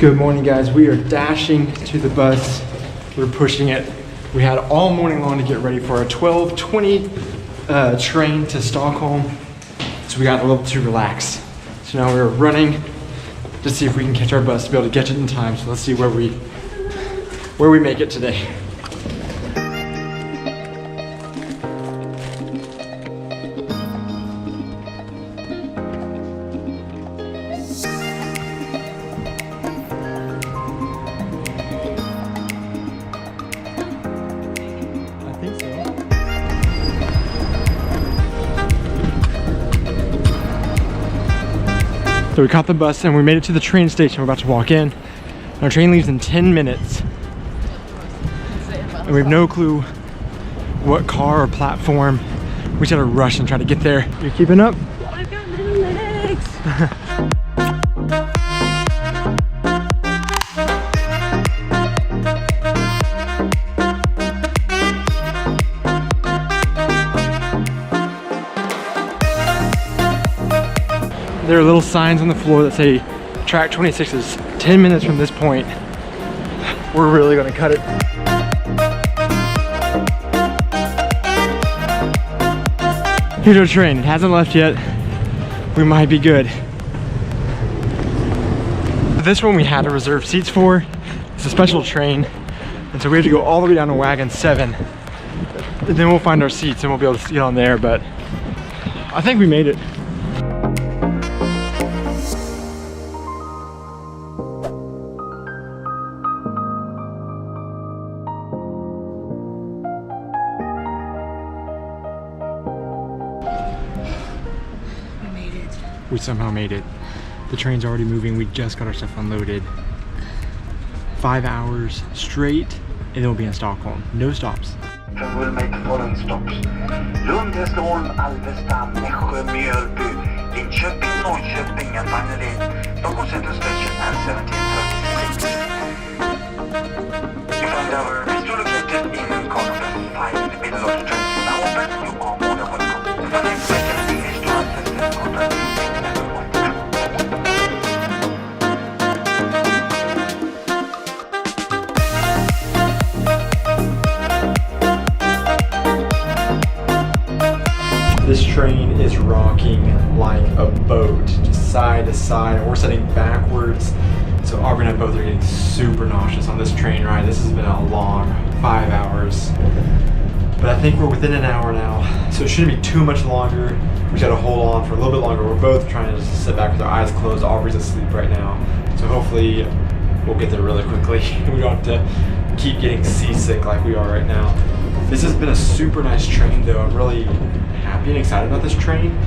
Good morning, guys. We are dashing to the bus. We're pushing it. We had all morning long to get ready for a 12:20 train to Stockholm. So we got a little too relaxed. So now we're running to see if we can catch our bus to be able to get it in time. So let's see where we make it today. So we caught the bus and we made it to the train station. We're about to walk in. Our train leaves in 10 minutes. And we have no clue what car or platform. We just gotta rush and try to get there. You keeping up? I've got little legs. There are little signs on the floor that say track 26 is 10 minutes from this point. We're really gonna cut it. Here's our train. It hasn't left yet. We might be good. This one we had to reserve seats for. It's a special train. And so we have to go all the way down to wagon 7. And then we'll find our seats and we'll be able to get on there, but I think we made it. We somehow made it. The train's already moving. We just got our stuff unloaded. 5 hours straight, and then we'll be in Stockholm. No stops. We'll make the following stops. Lund, Hässleholm, Alvesta, Nässjö, Mjölby, Linköping, Norrköping, and finally Stockholm Central Station at 17:36. You find our bistro located in Copenhagen, 5 in the middle of the train. Now open, you are more than welcome. If I need second English to access the contact. This train is rocking like a boat, just side to side, and we're sitting backwards. So Aubrey and I both are getting super nauseous on this train ride. This has been a long 5 hours. But I think we're within an hour now, so it shouldn't be too much longer. We just gotta hold on for a little bit longer. We're both trying to just sit back with our eyes closed. Aubrey's asleep right now. So hopefully we'll get there really quickly. We don't have to keep getting seasick like we are right now. This has been a super nice train though. I'm really happy and excited about this train.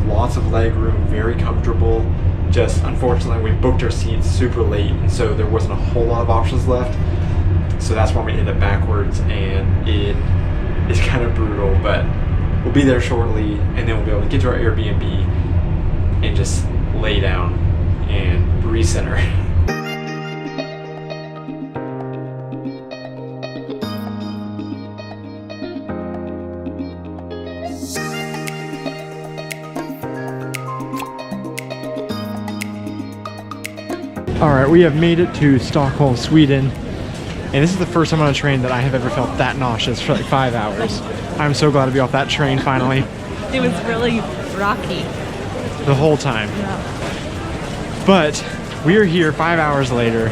Lots of leg room, very comfortable. Just unfortunately we booked our seats super late, and so there wasn't a whole lot of options left. So that's why we ended up backwards, and it is kind of brutal, but we'll be there shortly, and then we'll be able to get to our Airbnb and just lay down and recenter. All right, we have made it to Stockholm, Sweden. And this is the first time on a train that I have ever felt that nauseous for like 5 hours. I'm so glad to be off that train finally. It was really rocky. The whole time. Yeah. But we are here 5 hours later,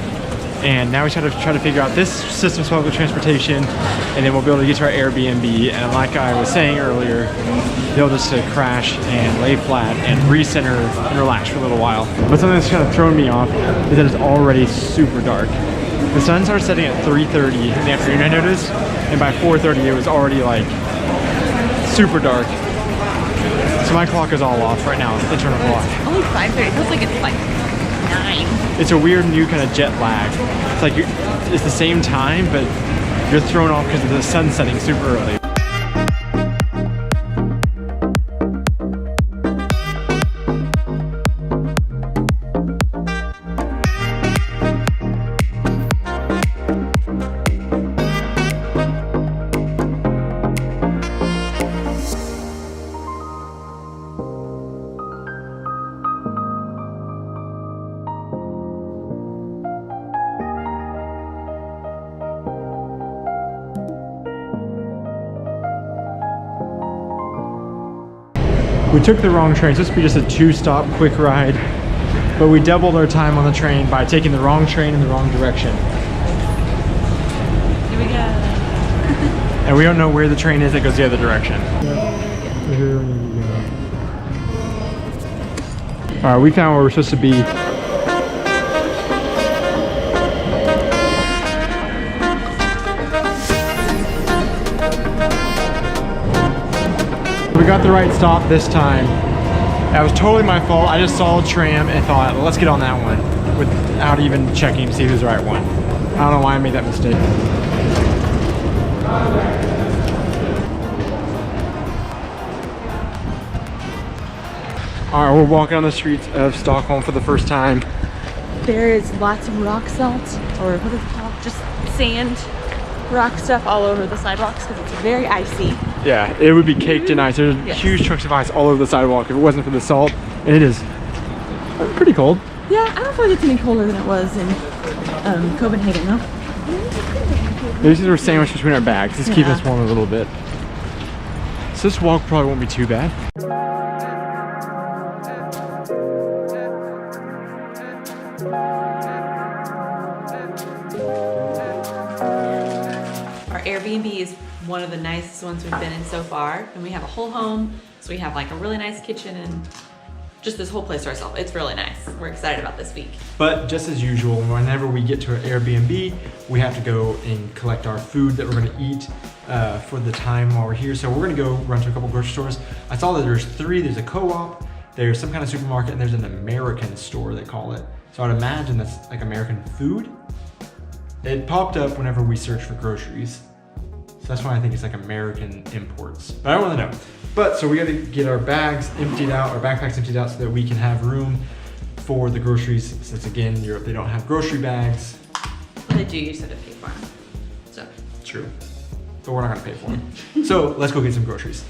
and now we try to figure out this system's public transportation, and then we'll be able to get to our Airbnb. And like I was saying earlier, be able just to crash and lay flat and recenter and relax for a little while. But something that's kind of thrown me off is that it's already super dark. The sun started setting at 3:30 in the afternoon, I noticed, and by 4:30 it was already like super dark. So my clock is all off right now, internal clock. Only 5:30. It feels like it's like 9. It's a weird new kind of jet lag. It's like it's the same time, but you're thrown off because of the sun setting super early. We took the wrong train. It's supposed to be just a 2-stop quick ride, but we doubled our time on the train by taking the wrong train in the wrong direction. Here we go. And we don't know where the train is that goes the other direction. All right, we found where we're supposed to be. We got the right stop this time. That was totally my fault. I just saw a tram and thought, well, let's get on that one without even checking to see who's the right one. I don't know why I made that mistake. All right, we're walking on the streets of Stockholm for the first time. There is lots of rock salt, or what is it called? Just sand, rock stuff all over the sidewalks because it's very icy. Yeah, it would be caked in ice. There's huge chunks of ice all over the sidewalk if it wasn't for the salt. And it is pretty cold. Yeah, I don't feel like it's any colder than it was in Copenhagen, though. These are sandwiched between our bags. Just keep us warm a little bit. So this walk probably won't be too bad. Our Airbnb is one of the nicest ones we've been in so far, and we have a whole home, so we have like a really nice kitchen and just this whole place to ourselves. It's really nice. We're excited about this week. But just as usual, whenever we get to our Airbnb, we have to go and collect our food that we're gonna eat for the time while we're here. So we're gonna go run to a couple grocery stores. I saw that there's 3, there's a co-op, there's some kind of supermarket, and there's an American store, they call it. So I'd imagine that's like American food. It popped up whenever we searched for groceries. So that's why I think it's like American imports. But I don't really know. But so we gotta get our bags emptied out, our backpacks emptied out so that we can have room for the groceries. Since again, in Europe, they don't have grocery bags. Well, they do, you just have to pay for them. So. True. But we're not gonna pay for them. So let's go get some groceries.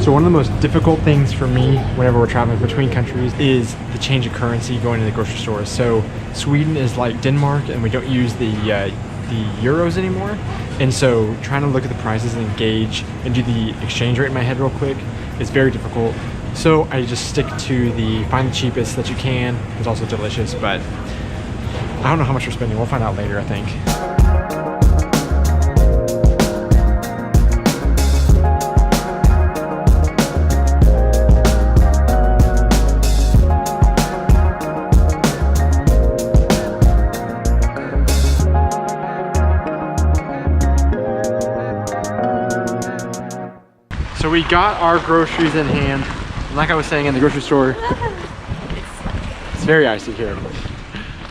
So one of the most difficult things for me whenever we're traveling between countries is the change of currency going to the grocery stores. So Sweden is like Denmark and we don't use the euros anymore. And so trying to look at the prices and engage and do the exchange rate in my head real quick is very difficult. So I just stick to the find the cheapest that you can. It's also delicious, but I don't know how much we're spending. We'll find out later, I think. So we got our groceries in hand. And like I was saying in the grocery store, it's very icy here.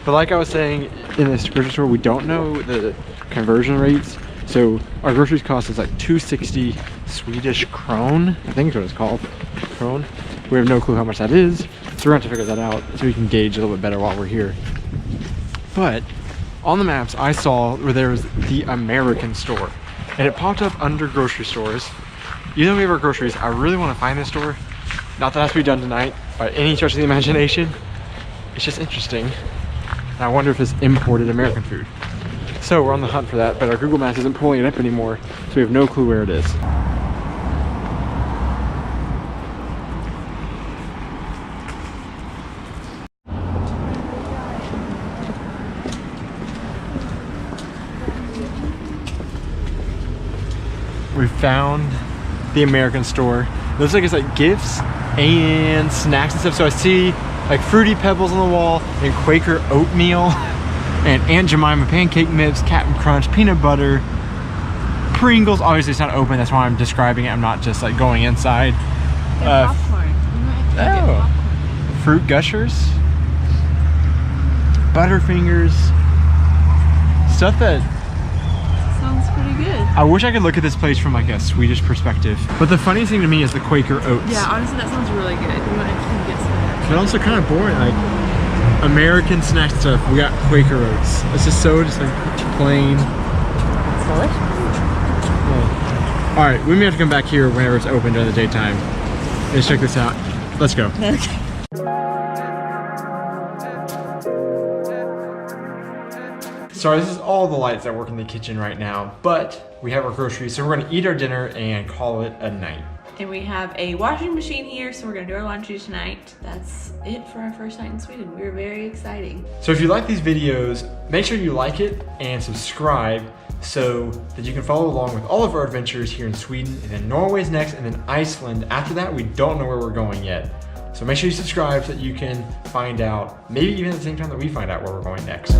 But like I was saying in this grocery store, we don't know the conversion rates. So our groceries cost us like 260 Swedish krone. I think is what it's called, krone. We have no clue how much that is. So we're gonna have to figure that out so we can gauge a little bit better while we're here. But on the maps, I saw where there was the American store. And it popped up under grocery stores. Even though we have our groceries, I really want to find this store. Not that it has to be done tonight by any stretch of the imagination. It's just interesting. And I wonder if it's imported American food. So we're on the hunt for that, but our Google Maps isn't pulling it up anymore, so we have no clue where it is. We found the American store. It looks like it's like gifts and snacks and stuff. So I see like Fruity Pebbles on the wall and Quaker oatmeal and Aunt Jemima pancake mix, Captain Crunch, peanut butter, Pringles. Obviously it's not open, that's why I'm describing it. I'm not just like going inside. Popcorn. Oh, Fruit Gushers, Butterfingers, stuff that Sounds pretty good. I wish I could look at this place from like a Swedish perspective. But the funniest thing to me is the Quaker oats. Yeah, honestly, that sounds really good. We want to get some of that. But also kind of boring, like American snack stuff. We got Quaker oats. It's just so just like plain. It's delicious. Oh. All right, we may have to come back here whenever it's open during the daytime. Let's check this out. Let's go. Okay. Sorry, this is all the lights that work in the kitchen right now, but we have our groceries, so we're gonna eat our dinner and call it a night. And we have a washing machine here, so we're gonna do our laundry tonight. That's it for our first night in Sweden. We're very exciting. So if you like these videos, make sure you like it and subscribe so that you can follow along with all of our adventures here in Sweden, and then Norway's next, and then Iceland. After that, we don't know where we're going yet. So make sure you subscribe so that you can find out, maybe even at the same time that we find out where we're going next.